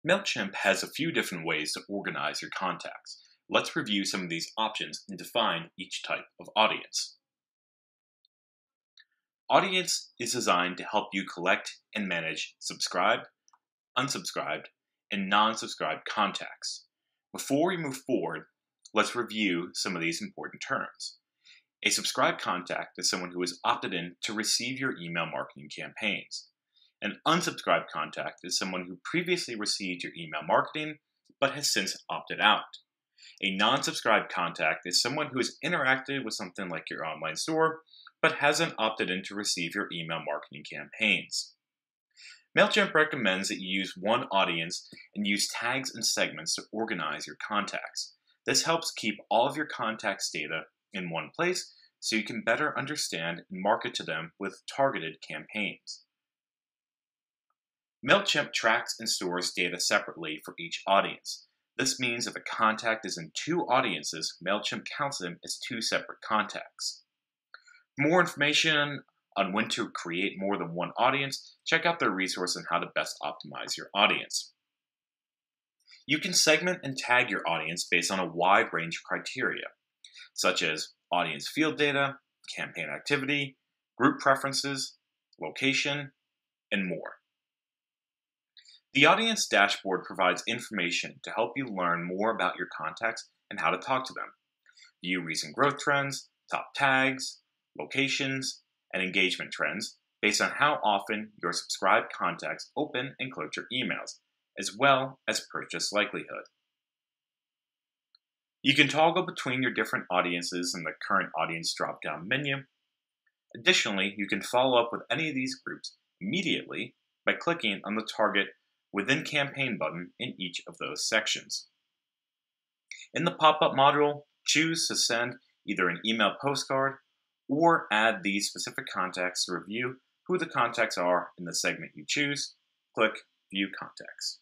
Mailchimp has a few different ways to organize your contacts. Let's review some of these options and define each type of audience. Audience is designed to help you collect and manage subscribed, unsubscribed, and non-subscribed contacts. Before we move forward, let's review some of these important terms. A subscribed contact is someone who has opted in to receive your email marketing campaigns. An unsubscribed contact is someone who previously received your email marketing but has since opted out. A non-subscribed contact is someone who has interacted with something like your online store but hasn't opted in to receive your email marketing campaigns. Mailchimp recommends that you use one audience and use tags and segments to organize your contacts. This helps keep all of your contacts data in one place so you can better understand and market to them with targeted campaigns. Mailchimp tracks and stores data separately for each audience. This means if a contact is in two audiences, Mailchimp counts them as two separate contacts. For more information on when to create more than one audience, check out their resource on how to best optimize your audience. You can segment and tag your audience based on a wide range of criteria, such as audience field data, campaign activity, group preferences, location, and more. The audience dashboard provides information to help you learn more about your contacts and how to talk to them. View recent growth trends, top tags, locations, and engagement trends based on how often your subscribed contacts open and close your emails, as well as purchase likelihood. You can toggle between your different audiences in the current audience drop-down menu. Additionally, you can follow up with any of these groups immediately by clicking on the Target Within Campaign button in each of those sections. In the pop-up module, choose to send either an email postcard or add these specific contacts to review who the contacts are in the segment you choose. Click View Contacts.